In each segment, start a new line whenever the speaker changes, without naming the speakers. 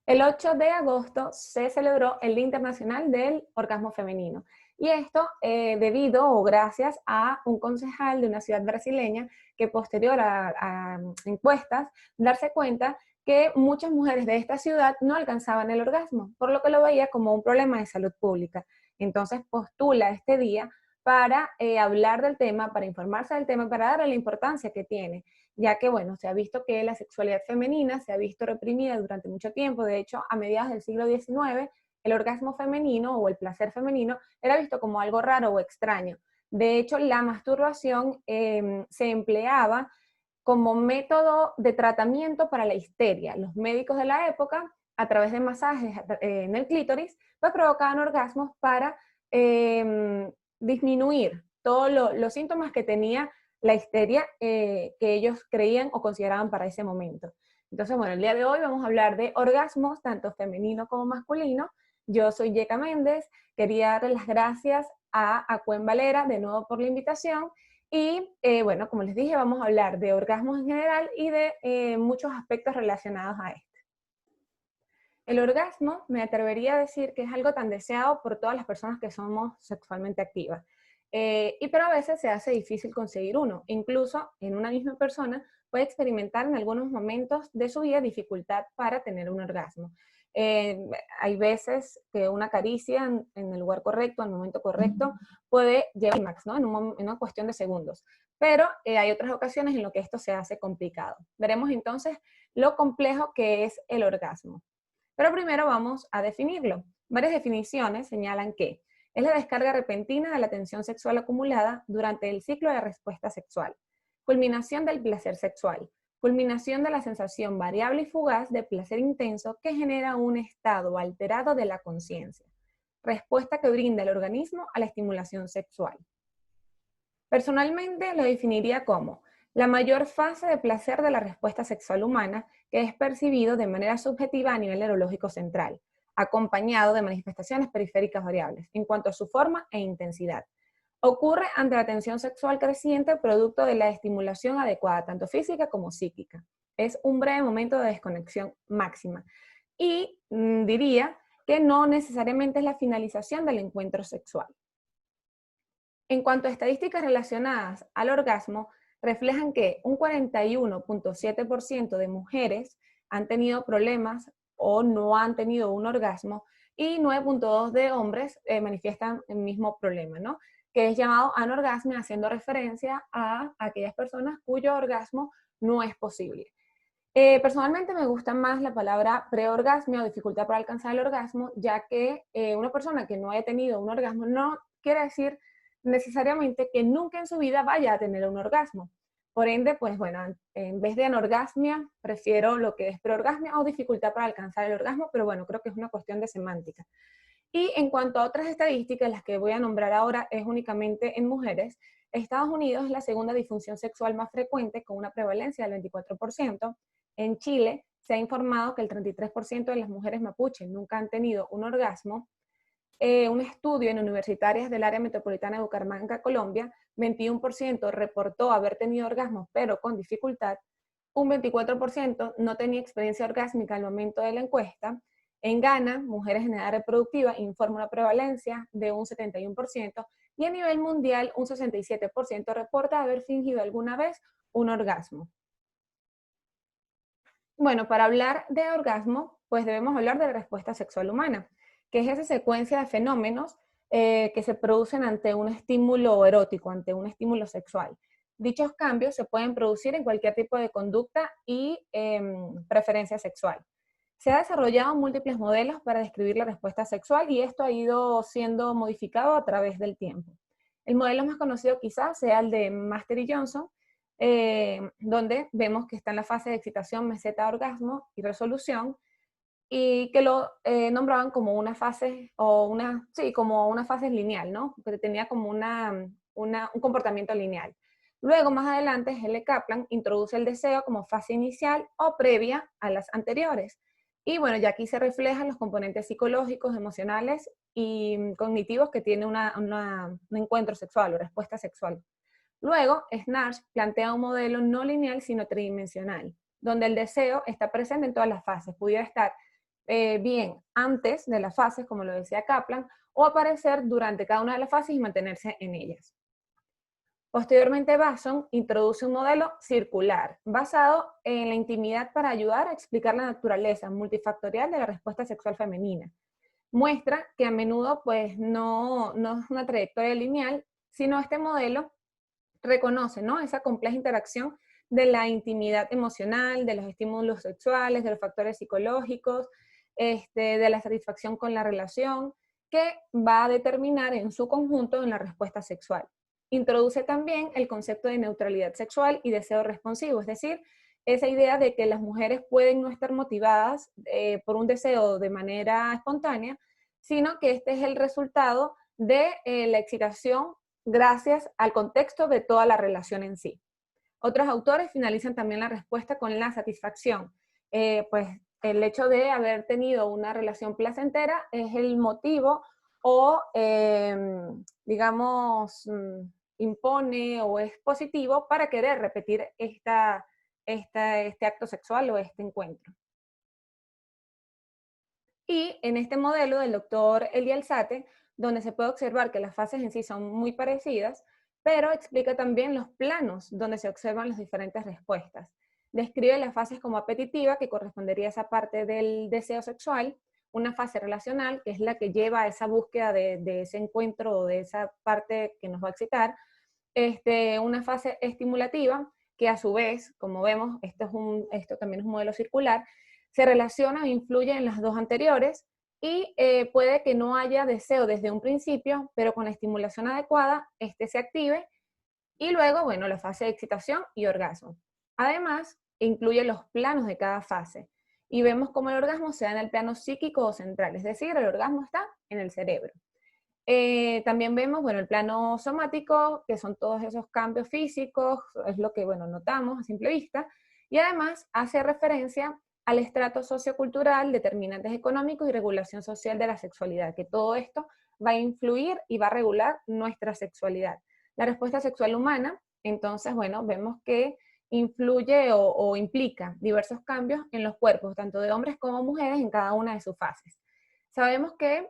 El 8 de agosto se celebró el Día Internacional del Orgasmo Femenino. Y esto debido o gracias a un concejal de una ciudad brasileña que posterior a encuestas, darse cuenta que muchas mujeres de esta ciudad no alcanzaban el orgasmo, por lo que lo veía como un problema de salud pública. Entonces postula este día para hablar del tema, para informarse del tema, para darle la importancia que tiene, ya que, bueno, se ha visto que la sexualidad femenina se ha visto reprimida durante mucho tiempo. De hecho, a mediados del siglo XIX, el orgasmo femenino o el placer femenino era visto como algo raro o extraño. De hecho, la masturbación se empleaba como método de tratamiento para la histeria. Los médicos de la época, a través de masajes en el clítoris, pues provocaban orgasmos para disminuir todos los síntomas que tenía la histeria que ellos creían o consideraban para ese momento. Entonces, bueno, el día de hoy vamos a hablar de orgasmos, tanto femenino como masculino. Yo soy Yeka Méndez, quería darle las gracias a Acuen Valera de nuevo por la invitación y bueno, como les dije, vamos a hablar de orgasmos en general y de muchos aspectos relacionados a esto. El orgasmo, me atrevería a decir que es algo tan deseado por todas las personas que somos sexualmente activas. Pero a veces se hace difícil conseguir uno. Incluso en una misma persona puede experimentar en algunos momentos de su vida dificultad para tener un orgasmo. Hay veces que una caricia en el lugar correcto, en el momento correcto, puede llevar max, ¿no? En una cuestión de segundos. Pero hay otras ocasiones en las que esto se hace complicado. Veremos entonces lo complejo que es el orgasmo. Pero primero vamos a definirlo. Varias definiciones señalan que es la descarga repentina de la tensión sexual acumulada durante el ciclo de respuesta sexual, culminación del placer sexual, culminación de la sensación variable y fugaz de placer intenso que genera un estado alterado de la conciencia, respuesta que brinda el organismo a la estimulación sexual. Personalmente lo definiría como la mayor fase de placer de la respuesta sexual humana que es percibido de manera subjetiva a nivel neurológico central, acompañado de manifestaciones periféricas variables en cuanto a su forma e intensidad. Ocurre ante la tensión sexual creciente producto de la estimulación adecuada, tanto física como psíquica. Es un breve momento de desconexión máxima. Y diría que no necesariamente es la finalización del encuentro sexual. En cuanto a estadísticas relacionadas al orgasmo, reflejan que un 41.7% de mujeres han tenido problemas o no han tenido un orgasmo y 9.2% de hombres manifiestan el mismo problema, ¿no? Que es llamado anorgasmia, haciendo referencia a aquellas personas cuyo orgasmo no es posible. Personalmente me gusta más la palabra preorgasmia o dificultad para alcanzar el orgasmo, ya que una persona que no haya tenido un orgasmo no quiere decir necesariamente que nunca en su vida vaya a tener un orgasmo. Por ende, pues bueno, en vez de anorgasmia, prefiero lo que es preorgasmia o dificultad para alcanzar el orgasmo, pero bueno, creo que es una cuestión de semántica. Y en cuanto a otras estadísticas, las que voy a nombrar ahora es únicamente en mujeres. Estados Unidos es la segunda disfunción sexual más frecuente, con una prevalencia del 24%. En Chile se ha informado que el 33% de las mujeres mapuche nunca han tenido un orgasmo. Un estudio en universitarias del área metropolitana de Bucaramanga, Colombia, 21% reportó haber tenido orgasmos, pero con dificultad. Un 24% no tenía experiencia orgásmica al momento de la encuesta. En Ghana, mujeres en edad reproductiva informa una prevalencia de un 71%, y a nivel mundial un 67% reporta haber fingido alguna vez un orgasmo. Bueno, para hablar de orgasmo, pues debemos hablar de la respuesta sexual humana, que es esa secuencia de fenómenos que se producen ante un estímulo erótico, ante un estímulo sexual. Dichos cambios se pueden producir en cualquier tipo de conducta y preferencia sexual. Se han desarrollado múltiples modelos para describir la respuesta sexual y esto ha ido siendo modificado a través del tiempo. El modelo más conocido quizás sea el de Master y Johnson, donde vemos que está en la fase de excitación, meseta, orgasmo y resolución, y que lo nombraban como una fase, como una fase lineal, ¿no? Que tenía como un comportamiento lineal. Luego, más adelante, Helen Kaplan introduce el deseo como fase inicial o previa a las anteriores. Y bueno, ya aquí se reflejan los componentes psicológicos, emocionales y cognitivos que tiene un encuentro sexual o respuesta sexual. Luego, Snarch plantea un modelo no lineal, sino tridimensional, donde el deseo está presente en todas las fases. Pudiera estar bien antes de las fases, como lo decía Kaplan, o aparecer durante cada una de las fases y mantenerse en ellas. Posteriormente, Basson introduce un modelo circular basado en la intimidad para ayudar a explicar la naturaleza multifactorial de la respuesta sexual femenina. Muestra que a menudo pues, no es una trayectoria lineal, sino este modelo reconoce, ¿no?, esa compleja interacción de la intimidad emocional, de los estímulos sexuales, de los factores psicológicos, de la satisfacción con la relación, que va a determinar en su conjunto en la respuesta sexual. Introduce también el concepto de neutralidad sexual y deseo responsivo, es decir, esa idea de que las mujeres pueden no estar motivadas por un deseo de manera espontánea, sino que este es el resultado de la excitación gracias al contexto de toda la relación en sí. Otros autores finalizan también la respuesta con la satisfacción. Pues el hecho de haber tenido una relación placentera es el motivo o, digamos, impone o es positivo para querer repetir este acto sexual o este encuentro. Y en este modelo del doctor Elie Alzate, donde se puede observar que las fases en sí son muy parecidas, pero explica también los planos donde se observan las diferentes respuestas. Describe las fases como apetitiva, que correspondería a esa parte del deseo sexual, una fase relacional, que es la que lleva a esa búsqueda de ese encuentro o de esa parte que nos va a excitar, una fase estimulativa, que a su vez, como vemos, esto también es un modelo circular, se relaciona e influye en las dos anteriores y puede que no haya deseo desde un principio, pero con la estimulación adecuada, este se active y luego, bueno, la fase de excitación y orgasmo. Además, incluye los planos de cada fase y vemos cómo el orgasmo se da en el plano psíquico o central, es decir, el orgasmo está en el cerebro. También vemos, bueno, el plano somático, que son todos esos cambios físicos, es lo que, bueno, notamos a simple vista, y además hace referencia al estrato sociocultural, determinantes económicos y regulación social de la sexualidad, que todo esto va a influir y va a regular nuestra sexualidad. La respuesta sexual humana, entonces, bueno, vemos que influye o implica diversos cambios en los cuerpos, tanto de hombres como mujeres, en cada una de sus fases. Sabemos que,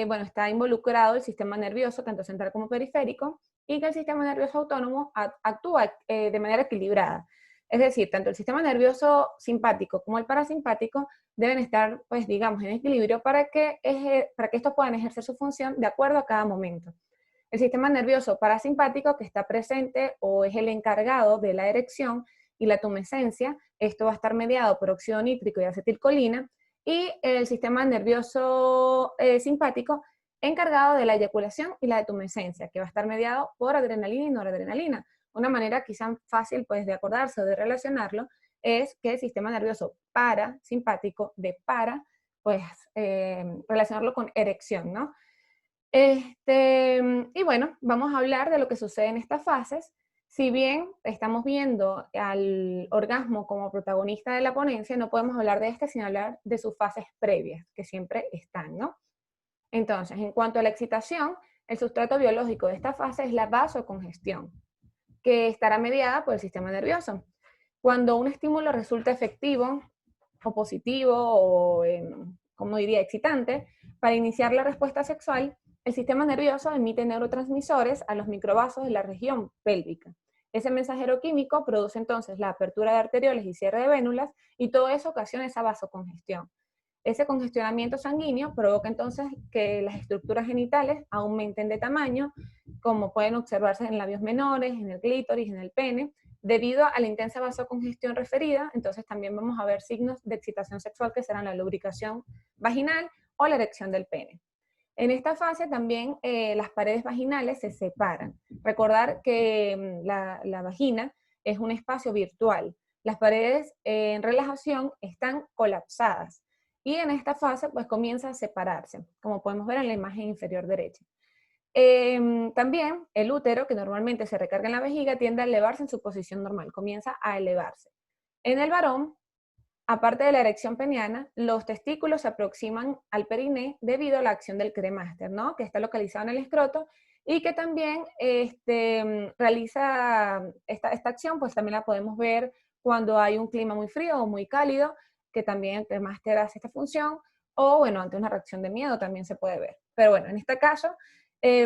bueno, está involucrado el sistema nervioso, tanto central como periférico, y que el sistema nervioso autónomo actúa de manera equilibrada. Es decir, tanto el sistema nervioso simpático como el parasimpático deben estar, pues, digamos, en equilibrio para que estos puedan ejercer su función de acuerdo a cada momento. El sistema nervioso parasimpático, que está presente o es el encargado de la erección y la tumescencia, esto va a estar mediado por óxido nítrico y acetilcolina, y el sistema nervioso simpático, encargado de la eyaculación y la tumescencia, que va a estar mediado por adrenalina y noradrenalina. Una manera quizá fácil, pues, de acordarse o de relacionarlo es que el sistema nervioso parasimpático, pues relacionarlo con erección, ¿no? Y bueno, vamos a hablar de lo que sucede en estas fases. Si bien estamos viendo al orgasmo como protagonista de la ponencia, no podemos hablar de este sin hablar de sus fases previas, que siempre están, ¿no? Entonces, en cuanto a la excitación, el sustrato biológico de esta fase es la vasocongestión, que estará mediada por el sistema nervioso. Cuando un estímulo resulta efectivo o positivo o, como diría, excitante, para iniciar la respuesta sexual, el sistema nervioso emite neurotransmisores a los microvasos de la región pélvica. Ese mensajero químico produce entonces la apertura de arterioles y cierre de vénulas y todo eso ocasiona esa vasocongestión. Ese congestionamiento sanguíneo provoca entonces que las estructuras genitales aumenten de tamaño, como pueden observarse en labios menores, en el clítoris, en el pene. Debido a la intensa vasocongestión referida, entonces también vamos a ver signos de excitación sexual que serán la lubricación vaginal o la erección del pene. En esta fase también las paredes vaginales se separan. Recordar que la vagina es un espacio virtual. Las paredes en relajación están colapsadas. Y en esta fase pues comienza a separarse, como podemos ver en la imagen inferior derecha. También el útero, que normalmente se recarga en la vejiga, tiende a elevarse en su posición normal, comienza a elevarse. En el varón, aparte de la erección peniana, los testículos se aproximan al periné debido a la acción del cremaster, ¿no?, que está localizado en el escroto y que también realiza esta acción, pues también la podemos ver cuando hay un clima muy frío o muy cálido, que también el cremaster hace esta función, o bueno, ante una reacción de miedo también se puede ver. Pero bueno, en este caso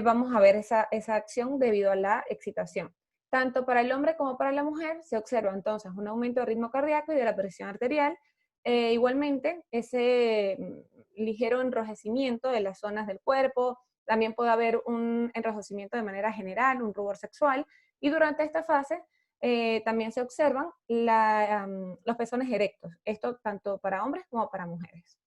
vamos a ver esa acción debido a la excitación. Tanto para el hombre como para la mujer se observa entonces un aumento del ritmo cardíaco y de la presión arterial. Igualmente, ese ligero enrojecimiento de las zonas del cuerpo, también puede haber un enrojecimiento de manera general, un rubor sexual, y durante esta fase también se observan los pezones erectos, esto tanto para hombres como para mujeres.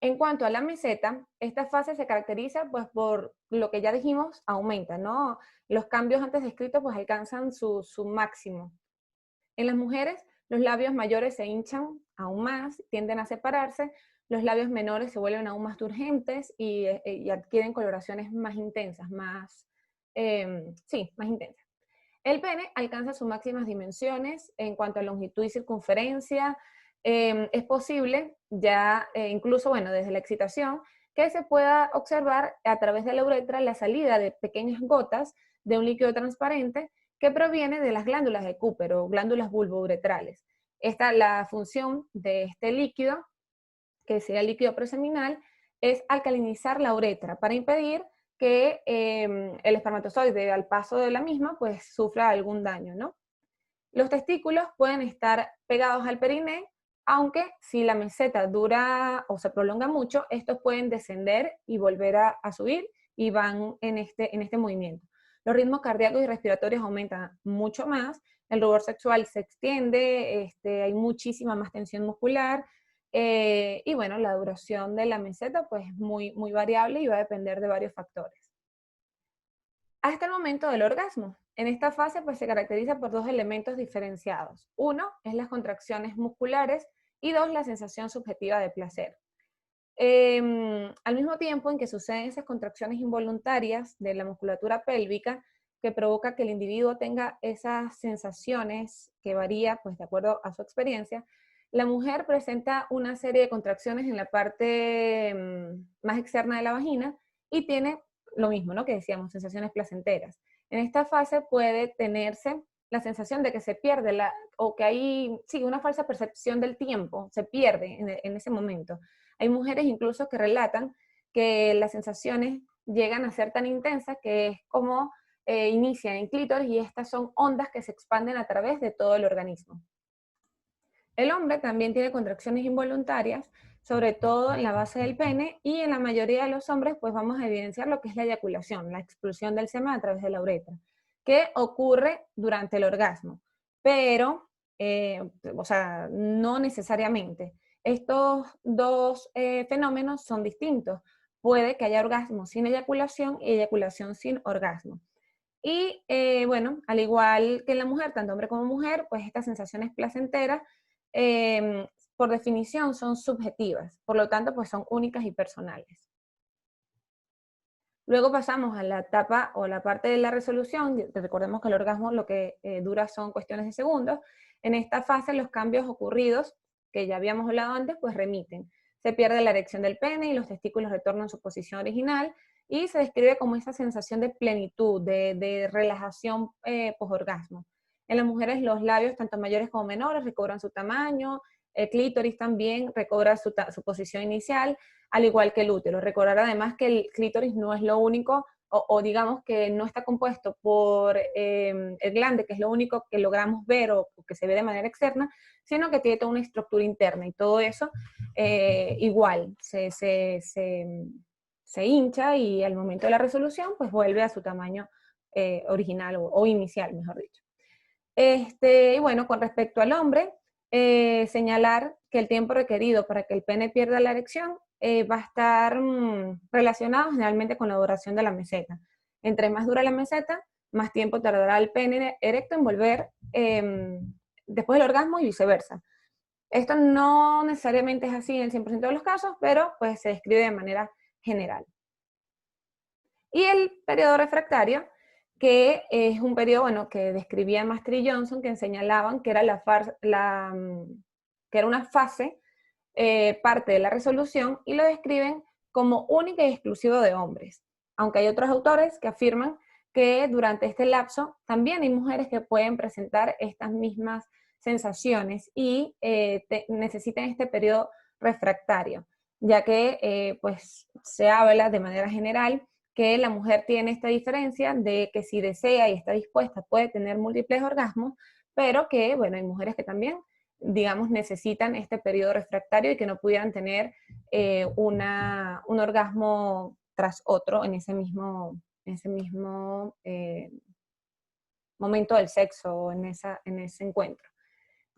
En cuanto a la meseta, esta fase se caracteriza pues, por lo que ya dijimos, aumenta, ¿no? Los cambios antes descritos pues, alcanzan su máximo. En las mujeres, los labios mayores se hinchan aún más, tienden a separarse, los labios menores se vuelven aún más turgentes y adquieren coloraciones más intensas, más intensas. El pene alcanza sus máximas dimensiones en cuanto a longitud y circunferencia. Es posible, ya incluso, bueno, desde la excitación, que se pueda observar a través de la uretra la salida de pequeñas gotas de un líquido transparente que proviene de las glándulas de Cooper o glándulas bulbouretrales. La función de este líquido, que sea el líquido preseminal, es alcalinizar la uretra para impedir que el espermatozoide al paso de la misma pues sufra algún daño, ¿no? Los testículos pueden estar pegados al periné, aunque si la meseta dura o se prolonga mucho, estos pueden descender y volver a subir y van en este movimiento. Los ritmos cardíacos y respiratorios aumentan mucho más, el rubor sexual se extiende, hay muchísima más tensión muscular, y bueno, la duración de la meseta pues es muy variable y va a depender de varios factores. Hasta el momento del orgasmo. En esta fase pues, se caracteriza por dos elementos diferenciados. Uno es las contracciones musculares y dos, la sensación subjetiva de placer. Al mismo tiempo en que suceden esas contracciones involuntarias de la musculatura pélvica que provoca que el individuo tenga esas sensaciones que varía pues, de acuerdo a su experiencia, la mujer presenta una serie de contracciones en la parte más externa de la vagina y tiene lo mismo, ¿no? Que decíamos, sensaciones placenteras. En esta fase puede tenerse la sensación de que se pierde o que hay, sí, una falsa percepción del tiempo, se pierde en ese momento. Hay mujeres incluso que relatan que las sensaciones llegan a ser tan intensas que es como inician en clítoris y estas son ondas que se expanden a través de todo el organismo. El hombre también tiene contracciones involuntarias, sobre todo en la base del pene, y en la mayoría de los hombres pues vamos a evidenciar lo que es la eyaculación, la expulsión del semen a través de la uretra, que ocurre durante el orgasmo, pero, o sea, no necesariamente. Estos dos fenómenos son distintos. Puede que haya orgasmo sin eyaculación y eyaculación sin orgasmo. Y bueno, al igual que en la mujer, tanto hombre como mujer, pues estas sensaciones placenteras, por definición, son subjetivas, por lo tanto, pues son únicas y personales. Luego pasamos a la etapa o la parte de la resolución. Recordemos que el orgasmo lo que dura son cuestiones de segundos. En esta fase los cambios ocurridos, que ya habíamos hablado antes, pues remiten. Se pierde la erección del pene y los testículos retornan a su posición original y se describe como esa sensación de plenitud, de relajación posorgasmo. En las mujeres los labios, tanto mayores como menores, recobran su tamaño, el clítoris también recobra su posición inicial, al igual que el útero. Recordar además que el clítoris no es lo único, o digamos que no está compuesto por el glande, que es lo único que logramos ver o que se ve de manera externa, sino que tiene toda una estructura interna y todo eso igual se hincha y al momento de la resolución pues vuelve a su tamaño original o inicial, mejor dicho. Y bueno, con respecto al hombre, señalar que el tiempo requerido para que el pene pierda la erección va a estar relacionado generalmente con la duración de la meseta. Entre más dura la meseta, más tiempo tardará el pene erecto en volver después del orgasmo y viceversa. Esto no necesariamente es así en el 100% de los casos, pero pues se describe de manera general. Y el periodo refractario, que es un periodo bueno, que describía Master y Johnson, que señalaban que era, que era una fase parte de la resolución y lo describen como única y exclusivo de hombres. Aunque hay otros autores que afirman que durante este lapso también hay mujeres que pueden presentar estas mismas sensaciones y necesitan este periodo refractario. ya que pues se habla de manera general que la mujer tiene esta diferencia de que si desea y está dispuesta puede tener múltiples orgasmos, pero que, bueno, hay mujeres que también, digamos, necesitan este periodo refractario y que no pudieran tener un orgasmo tras otro en ese mismo momento del sexo, en ese encuentro.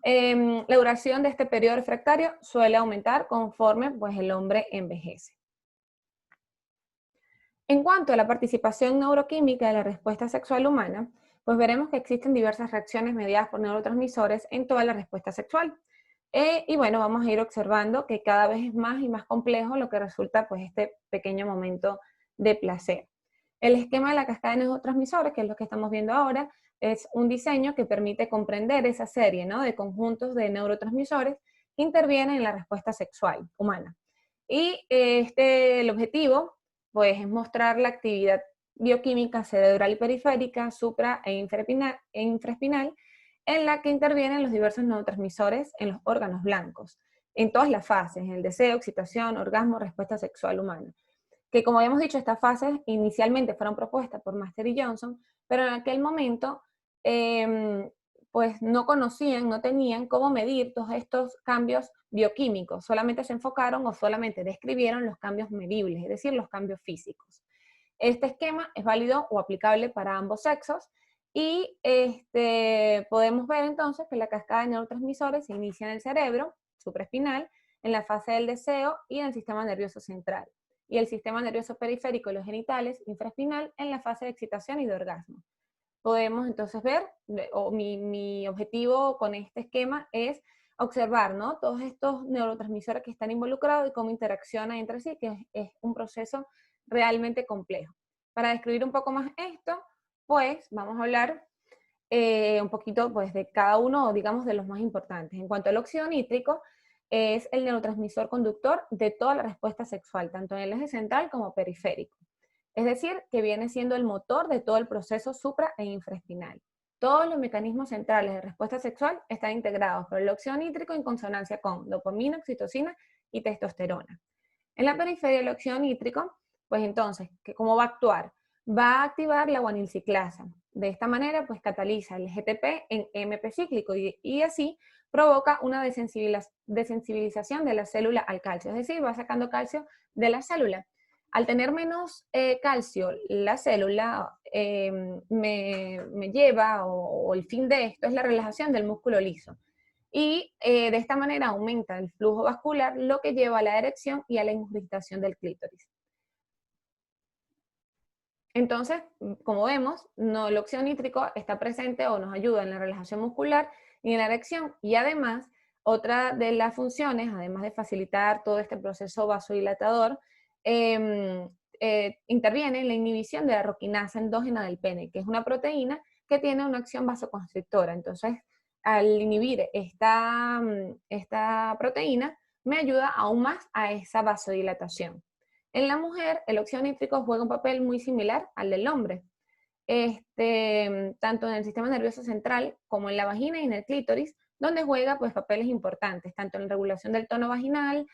La duración de este periodo refractario suele aumentar conforme pues, el hombre envejece. En cuanto a la participación neuroquímica de la respuesta sexual humana, pues veremos que existen diversas reacciones mediadas por neurotransmisores en toda la respuesta sexual. Y bueno, vamos a ir observando que cada vez es más y más complejo lo que resulta pues este pequeño momento de placer. El esquema de la cascada de neurotransmisores, que es lo que estamos viendo ahora, es un diseño que permite comprender esa serie, ¿no?, de conjuntos de neurotransmisores que intervienen en la respuesta sexual humana. Y el objetivo pues, es mostrar la actividad bioquímica cerebral y periférica, supra e infraespinal, en la que intervienen los diversos neurotransmisores en los órganos blancos, en todas las fases, el deseo, excitación, orgasmo, respuesta sexual humana. Que como habíamos dicho, estas fases inicialmente fueron propuestas por Master y Johnson, pero en aquel momento pues no conocían, no tenían cómo medir todos estos cambios bioquímicos, solamente se enfocaron o solamente describieron los cambios medibles, es decir, los cambios físicos. Este esquema es válido o aplicable para ambos sexos y podemos ver entonces que la cascada de neurotransmisores se inicia en el cerebro supraespinal, en la fase del deseo y en el sistema nervioso central, y el sistema nervioso periférico y los genitales infraespinal en la fase de excitación y de orgasmo. Podemos entonces ver, o mi objetivo con este esquema es observar, ¿no?, todos estos neurotransmisores que están involucrados y cómo interaccionan entre sí, que es un proceso realmente complejo. Para describir un poco más esto, pues vamos a hablar un poquito pues, de cada uno, digamos, de los más importantes. En cuanto al óxido nítrico, es el neurotransmisor conductor de toda la respuesta sexual, tanto en el eje central como periférico. Es decir, que viene siendo el motor de todo el proceso supra e infraespinal. Todos los mecanismos centrales de respuesta sexual están integrados por el óxido nítrico en consonancia con dopamina, oxitocina y testosterona. En la periferia del óxido nítrico, pues entonces, ¿cómo va a actuar? Va a activar la guanilciclasa. De esta manera, pues cataliza el GTP en MP cíclico y así provoca una desensibilización de la célula al calcio, es decir, va sacando calcio de la célula. Al tener menos calcio, la célula me lleva, o el fin de esto es la relajación del músculo liso. Y de esta manera aumenta el flujo vascular, lo que lleva a la erección y a la ingurgitación del clítoris. Entonces, como vemos, el óxido nítrico está presente o nos ayuda en la relajación muscular y en la erección, y además, otra de las funciones, además de facilitar todo este proceso vasodilatador, interviene en la inhibición de la roquinasa endógena del pene, que es una proteína que tiene una acción vasoconstrictora. Entonces, al inhibir esta proteína, me ayuda aún más a esa vasodilatación. En la mujer, el óxido nítrico juega un papel muy similar al del hombre, tanto en el sistema nervioso central como en la vagina y en el clítoris, donde juega pues, papeles importantes, tanto en la regulación del tono vaginal,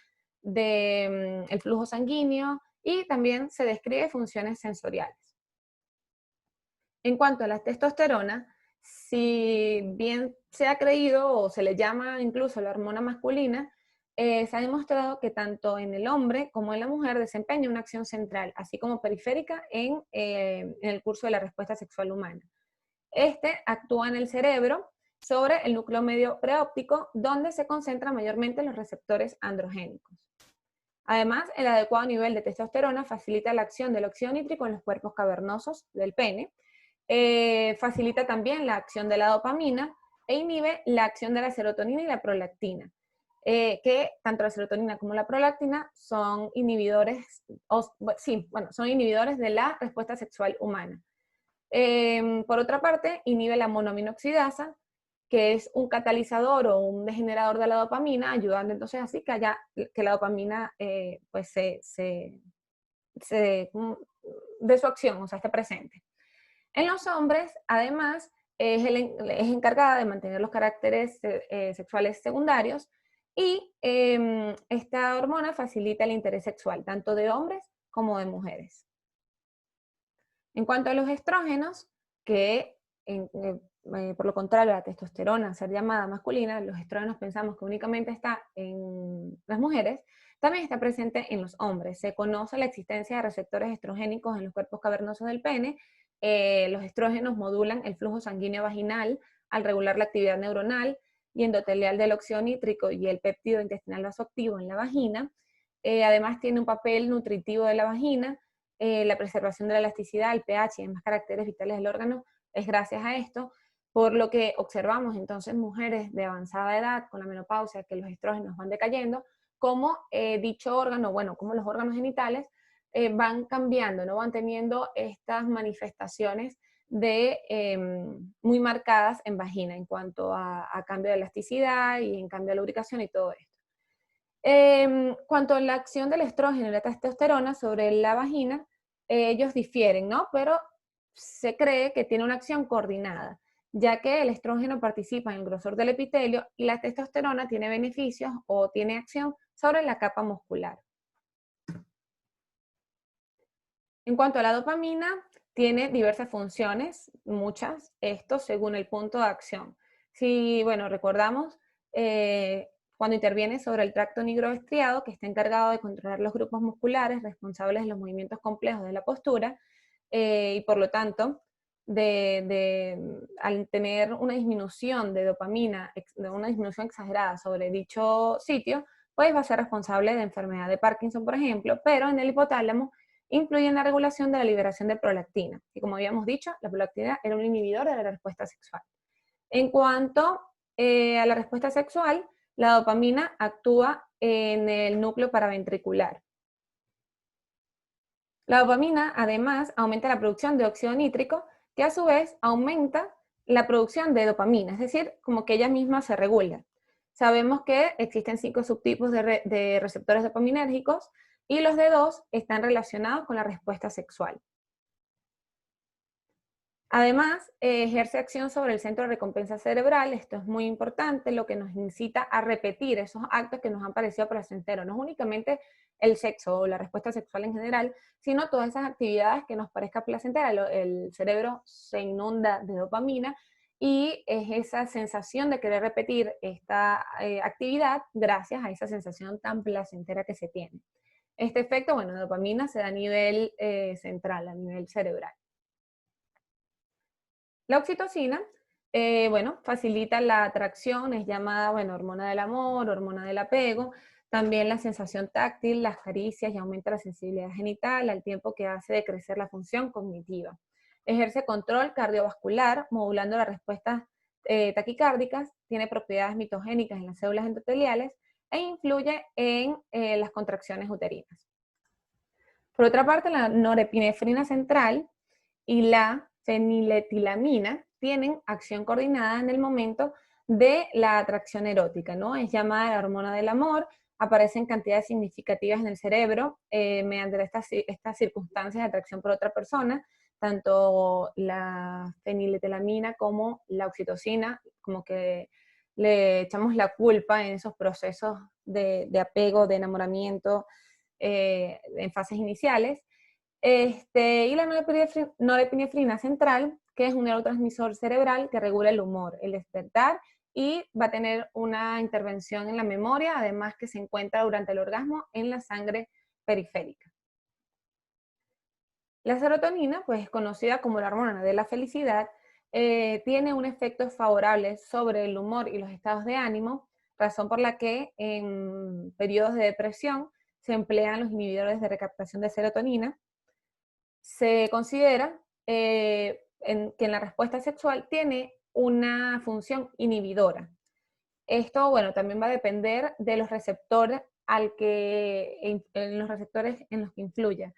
del flujo sanguíneo, y también se describe funciones sensoriales. En cuanto a la testosterona, si bien se ha creído o se le llama incluso la hormona masculina, se ha demostrado que tanto en el hombre como en la mujer desempeña una acción central, así como periférica en el curso de la respuesta sexual humana. Este actúa en el cerebro sobre el núcleo medio preóptico, donde se concentran mayormente los receptores androgénicos. Además, el adecuado nivel de testosterona facilita la acción del óxido nítrico en los cuerpos cavernosos del pene, facilita también la acción de la dopamina e inhibe la acción de la serotonina y la prolactina, que tanto la serotonina como la prolactina son inhibidores, son inhibidores de la respuesta sexual humana. Por otra parte, inhibe la monoaminoxidasa, que es un catalizador o un degenerador de la dopamina, ayudando entonces así que la dopamina pues de su acción, o sea, esté presente. En los hombres, además, es encargada de mantener los caracteres sexuales secundarios, Y esta hormona facilita el interés sexual, tanto de hombres como de mujeres. En cuanto a los estrógenos, que por lo contrario a la testosterona, ser llamada masculina, los estrógenos pensamos que únicamente está en las mujeres, también está presente en los hombres. Se conoce la existencia de receptores estrogénicos en los cuerpos cavernosos del pene. Los estrógenos modulan el flujo sanguíneo vaginal al regular la actividad neuronal y endotelial del óxido nítrico y el péptido intestinal vasoactivo en la vagina. Además tiene un papel nutritivo de la vagina, la preservación de la elasticidad, el pH y demás caracteres vitales del órgano es gracias a esto, por lo que observamos entonces mujeres de avanzada edad con la menopausia que los estrógenos van decayendo, como dicho órgano, bueno, como los órganos genitales van cambiando, ¿no? Van teniendo estas manifestaciones de muy marcadas en vagina en cuanto a cambio de elasticidad y en cambio de lubricación y todo esto. Cuanto a la acción del estrógeno y la testosterona sobre la vagina, ellos difieren, ¿no? Pero se cree que tiene una acción coordinada, ya que el estrógeno participa en el grosor del epitelio y la testosterona tiene beneficios o tiene acción sobre la capa muscular. En cuanto a la dopamina, tiene diversas funciones, muchas, esto según el punto de acción. Si, bueno, recordamos, cuando interviene sobre el tracto nigroestriado, que está encargado de controlar los grupos musculares responsables de los movimientos complejos de la postura, y por lo tanto, al tener una disminución de dopamina, una disminución exagerada sobre dicho sitio, pues va a ser responsable de enfermedad de Parkinson, por ejemplo, pero en el hipotálamo influye en la regulación de la liberación de prolactina, y como habíamos dicho, la prolactina era un inhibidor de la respuesta sexual. En cuanto a la respuesta sexual, la dopamina actúa en el núcleo paraventricular. La dopamina, además, aumenta la producción de óxido nítrico, que a su vez aumenta la producción de dopamina, es decir, como que ella misma se regula. Sabemos que existen 5 subtipos de receptores dopaminérgicos y los de 2 están relacionados con la respuesta sexual. Además, ejerce acción sobre el centro de recompensa cerebral, esto es muy importante, lo que nos incita a repetir esos actos que nos han parecido placenteros, no es únicamente el sexo o la respuesta sexual en general, sino todas esas actividades que nos parezca placentera. El cerebro se inunda de dopamina y es esa sensación de querer repetir esta actividad gracias a esa sensación tan placentera que se tiene. Este efecto, bueno, de dopamina se da a nivel central, a nivel cerebral. La oxitocina, bueno, facilita la atracción, es llamada, bueno, hormona del amor, hormona del apego, también la sensación táctil, las caricias y aumenta la sensibilidad genital al tiempo que hace decrecer la función cognitiva. Ejerce control cardiovascular, modulando las respuestas taquicárdicas, tiene propiedades mitogénicas en las células endoteliales e influye en las contracciones uterinas. Por otra parte, la norepinefrina central y la feniletilamina tienen acción coordinada en el momento de la atracción erótica, ¿no? Es llamada la hormona del amor, aparece en cantidades significativas en el cerebro mediante estas circunstancias de atracción por otra persona, tanto la feniletilamina como la oxitocina, como que le echamos la culpa en esos procesos de apego, de enamoramiento en fases iniciales. Y la norepinefrina central, que es un neurotransmisor cerebral que regula el humor, el despertar, y va a tener una intervención en la memoria, además que se encuentra durante el orgasmo en la sangre periférica. La serotonina, pues es conocida como la hormona de la felicidad, tiene un efecto favorable sobre el humor y los estados de ánimo, razón por la que en periodos de depresión se emplean los inhibidores de recaptación de serotonina. Se considera que en la respuesta sexual tiene una función inhibidora. Esto, bueno, también va a depender de los receptores en los receptores en los que influye.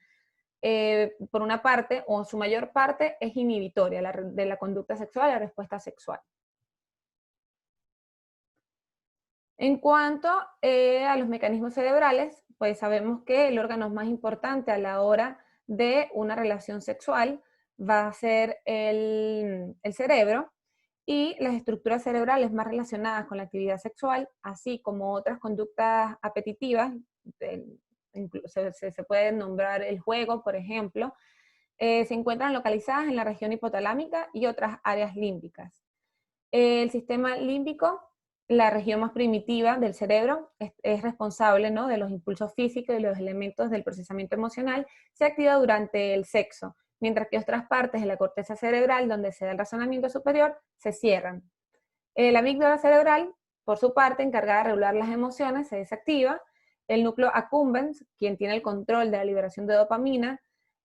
Por una parte, o su mayor parte, es inhibitoria de la conducta sexual, la respuesta sexual. En cuanto a los mecanismos cerebrales, pues sabemos que el órgano más importante a la hora de una relación sexual va a ser el cerebro, y las estructuras cerebrales más relacionadas con la actividad sexual, así como otras conductas apetitivas, se puede nombrar el juego, por ejemplo, se encuentran localizadas en la región hipotalámica y otras áreas límbicas. El sistema límbico, la región más primitiva del cerebro, es responsable, ¿no?, de los impulsos físicos y los elementos del procesamiento emocional, se activa durante el sexo, mientras que otras partes de la corteza cerebral, donde se da el razonamiento superior, se cierran. La amígdala cerebral, por su parte, encargada de regular las emociones, se desactiva. El núcleo accumbens, quien tiene el control de la liberación de dopamina,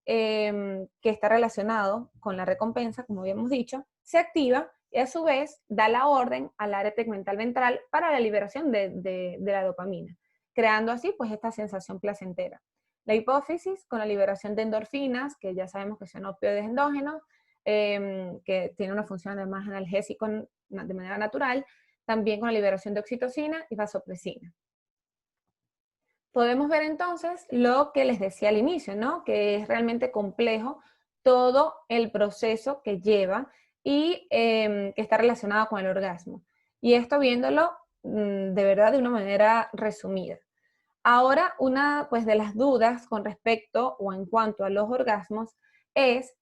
que está relacionado con la recompensa, como habíamos dicho, se activa y a su vez da la orden al área tegmental ventral para la liberación de la dopamina, creando así pues esta sensación placentera. La hipófisis, con la liberación de endorfinas, que ya sabemos que son opioides endógenos, que tiene una función además analgésico de manera natural, también con la liberación de oxitocina y vasopresina. Podemos ver entonces lo que les decía al inicio, ¿no?, que es realmente complejo todo el proceso que lleva y que está relacionado con el orgasmo. Y esto viéndolo de verdad de una manera resumida. Ahora, una pues, de las dudas con respecto o en cuanto a los orgasmos es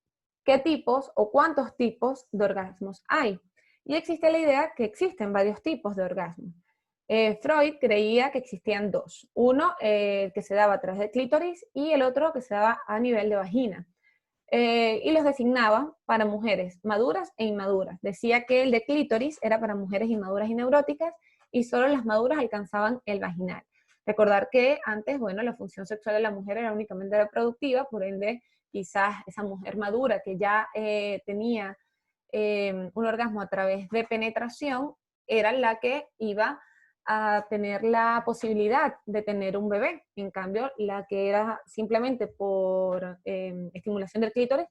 qué tipos o cuántos tipos de orgasmos hay. Y existe la idea que existen varios tipos de orgasmos. Freud creía que existían dos. Uno que se daba a través del clítoris y el otro que se daba a nivel de vagina. Y los designaba para mujeres maduras e inmaduras. Decía que el de clítoris era para mujeres inmaduras y neuróticas y solo las maduras alcanzaban el vaginal. Recordar que antes, bueno, la función sexual de la mujer era únicamente reproductiva, por ende, quizás esa mujer madura que ya tenía un orgasmo a través de penetración era la que iba a tener la posibilidad de tener un bebé. En cambio, la que era simplemente por estimulación del clítoris,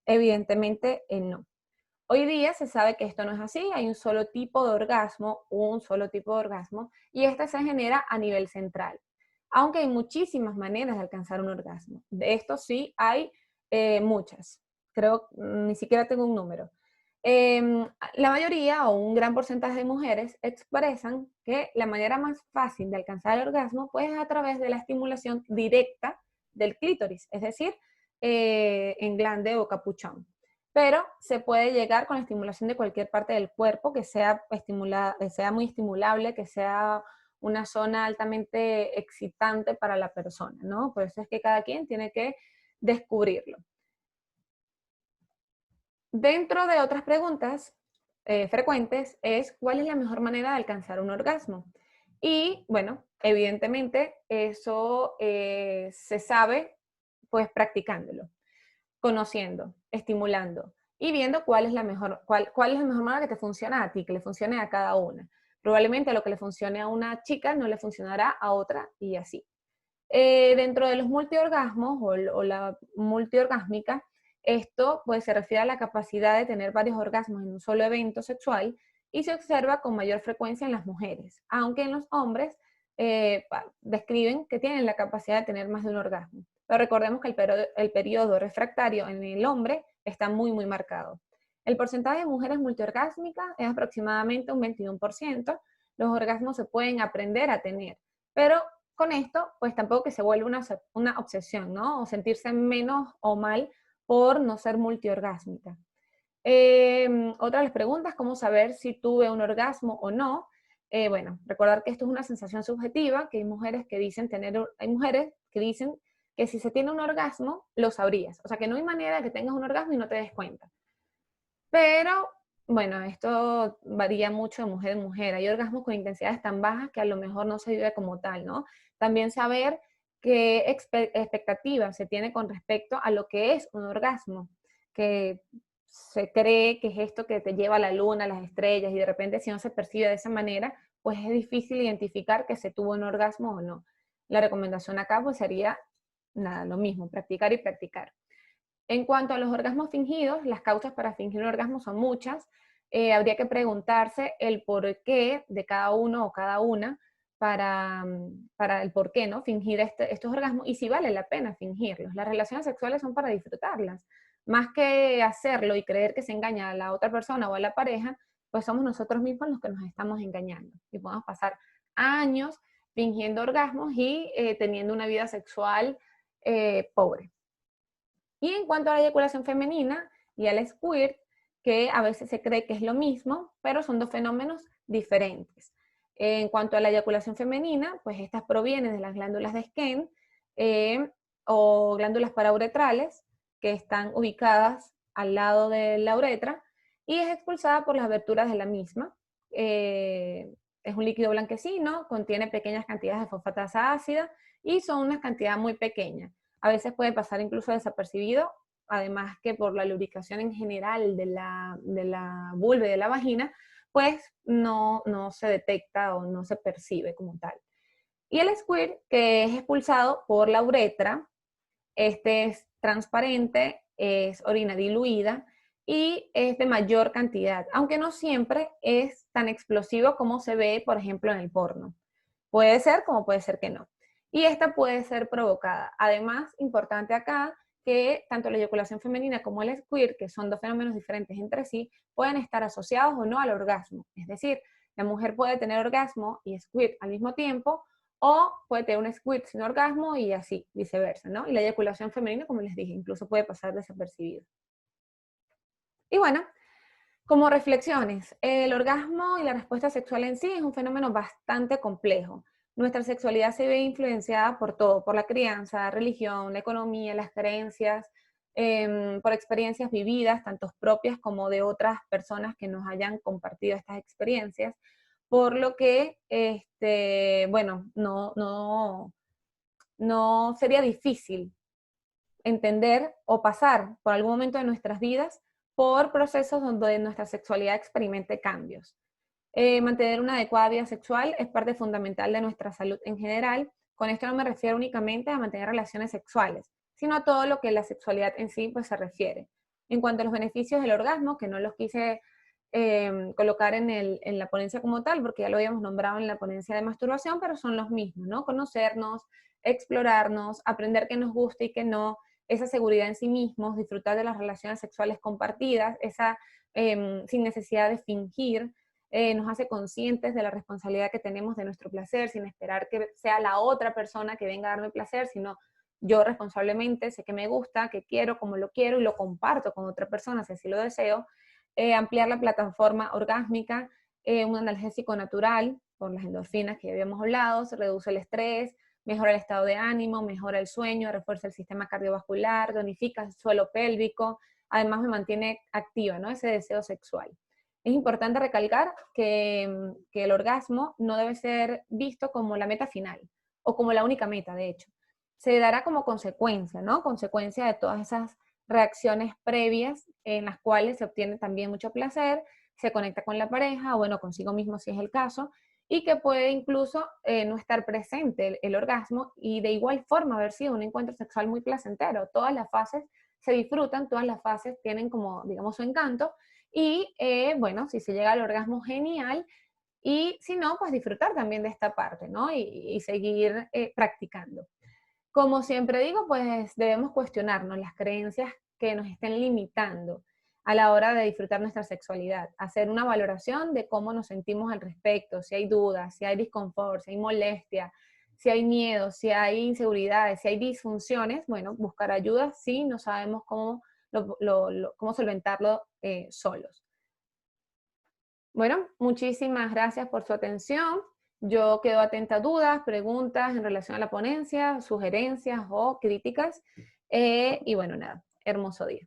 evidentemente no. Hoy día se sabe que esto no es así, hay un solo tipo de orgasmo, y este se genera a nivel central. Aunque hay muchísimas maneras de alcanzar un orgasmo. De esto sí hay muchas. Creo, ni siquiera tengo un número. La mayoría o un gran porcentaje de mujeres expresan que la manera más fácil de alcanzar el orgasmo pues, es a través de la estimulación directa del clítoris, es decir, en glande o capuchón. Pero se puede llegar con la estimulación de cualquier parte del cuerpo que sea muy estimulable, que sea una zona altamente excitante para la persona, ¿no? Por eso es que cada quien tiene que descubrirlo. Dentro de otras preguntas frecuentes es ¿cuál es la mejor manera de alcanzar un orgasmo? Y bueno, evidentemente eso se sabe pues practicándolo, conociendo, estimulando y viendo cuál es la mejor manera que te funciona a ti, que le funcione a cada una. Probablemente lo que le funcione a una chica no le funcionará a otra y así. Dentro de los multiorgasmos o la multiorgásmica, esto pues, se refiere a la capacidad de tener varios orgasmos en un solo evento sexual y se observa con mayor frecuencia en las mujeres, aunque en los hombres describen que tienen la capacidad de tener más de un orgasmo. Pero recordemos que el periodo refractario en el hombre está muy, muy marcado. El porcentaje de mujeres multiorgásmicas es aproximadamente un 21%. Los orgasmos se pueden aprender a tener, pero con esto, pues tampoco que se vuelva una obsesión, ¿no? O sentirse menos o mal por no ser multiorgásmica. Otra de las preguntas, ¿cómo saber si tuve un orgasmo o no? Bueno, recordar que esto es una sensación subjetiva, que hay mujeres que dicen que si se tiene un orgasmo, lo sabrías. O sea, que no hay manera de que tengas un orgasmo y no te des cuenta. Pero, bueno, esto varía mucho de mujer en mujer. Hay orgasmos con intensidades tan bajas que a lo mejor no se vive como tal, ¿no? También saber qué expectativas se tiene con respecto a lo que es un orgasmo, que se cree que es esto que te lleva a la luna, a las estrellas, y de repente si no se percibe de esa manera, pues es difícil identificar que se tuvo un orgasmo o no. La recomendación acá pues sería, nada, lo mismo, practicar y practicar. En cuanto a los orgasmos fingidos, las causas para fingir un orgasmo son muchas. Habría que preguntarse el porqué de cada uno o cada una para el por qué, ¿no? Fingir estos orgasmos y si vale la pena fingirlos. Las relaciones sexuales son para disfrutarlas. Más que hacerlo y creer que se engaña a la otra persona o a la pareja, pues somos nosotros mismos los que nos estamos engañando. Y podemos pasar años fingiendo orgasmos y teniendo una vida sexual pobre. Y en cuanto a la eyaculación femenina y al squirt, que a veces se cree que es lo mismo, pero son dos fenómenos diferentes. En cuanto a la eyaculación femenina, pues estas provienen de las glándulas de Skene o glándulas parauretrales, que están ubicadas al lado de la uretra, y es expulsada por las aberturas de la misma. Es un líquido blanquecino, contiene pequeñas cantidades de fosfatasa ácida y son una cantidad muy pequeña. A veces puede pasar incluso desapercibido, además que por la lubricación en general de la vulva y de la vagina, pues no se detecta o no se percibe como tal. Y el squirt, que es expulsado por la uretra, este es transparente, es orina diluida y es de mayor cantidad, aunque no siempre es tan explosivo como se ve, por ejemplo, en el porno. Puede ser como puede ser que no. Y esta puede ser provocada. Además, importante acá, que tanto la eyaculación femenina como el squirt, que son dos fenómenos diferentes entre sí, pueden estar asociados o no al orgasmo. Es decir, la mujer puede tener orgasmo y squirt al mismo tiempo, o puede tener un squirt sin orgasmo y así, viceversa, ¿no? Y la eyaculación femenina, como les dije, incluso puede pasar desapercibido. Y bueno, como reflexiones, el orgasmo y la respuesta sexual en sí es un fenómeno bastante complejo. Nuestra sexualidad se ve influenciada por todo, por la crianza, religión, la economía, las creencias, por experiencias vividas, tanto propias como de otras personas que nos hayan compartido estas experiencias, por lo que, bueno, no sería difícil entender o pasar por algún momento de nuestras vidas por procesos donde nuestra sexualidad experimente cambios. Mantener una adecuada vida sexual es parte fundamental de nuestra salud en general. Con esto no me refiero únicamente a mantener relaciones sexuales, sino a todo lo que la sexualidad en sí pues, se refiere. En cuanto a los beneficios del orgasmo, que no los quise colocar en la ponencia como tal, porque ya lo habíamos nombrado en la ponencia de masturbación, pero son los mismos, ¿no? Conocernos, explorarnos, aprender qué nos gusta y qué no, esa seguridad en sí mismos, disfrutar de las relaciones sexuales compartidas, esa sin necesidad de fingir, nos hace conscientes de la responsabilidad que tenemos de nuestro placer, sin esperar que sea la otra persona que venga a darme placer, sino yo responsablemente sé que me gusta, que quiero, como lo quiero y lo comparto con otra persona si así lo deseo. Ampliar la plataforma orgásmica, un analgésico natural, por las endorfinas que ya habíamos hablado, se reduce el estrés, mejora el estado de ánimo, mejora el sueño, refuerza el sistema cardiovascular, tonifica el suelo pélvico, además me mantiene activa, ¿no? Ese deseo sexual. Es importante recalcar que el orgasmo no debe ser visto como la meta final o como la única meta, de hecho. Se dará como consecuencia, ¿no? Consecuencia de todas esas reacciones previas en las cuales se obtiene también mucho placer, se conecta con la pareja o bueno, consigo mismo si es el caso, y que puede incluso no estar presente el orgasmo y de igual forma haber sido un encuentro sexual muy placentero. Todas las fases se disfrutan, todas las fases tienen como, digamos, su encanto y bueno, si se llega al orgasmo, genial, y si no, pues disfrutar también de esta parte, ¿no? Y seguir practicando. Como siempre digo, pues debemos cuestionarnos las creencias que nos estén limitando a la hora de disfrutar nuestra sexualidad, hacer una valoración de cómo nos sentimos al respecto, si hay dudas, si hay disconfort, si hay molestia, si hay miedo, si hay inseguridades, si hay disfunciones, bueno, buscar ayuda si no sabemos cómo, cómo solventarlo solos. Bueno, muchísimas gracias por su atención. Yo quedo atenta a dudas, preguntas en relación a la ponencia, sugerencias o críticas. Y bueno, nada, hermoso día.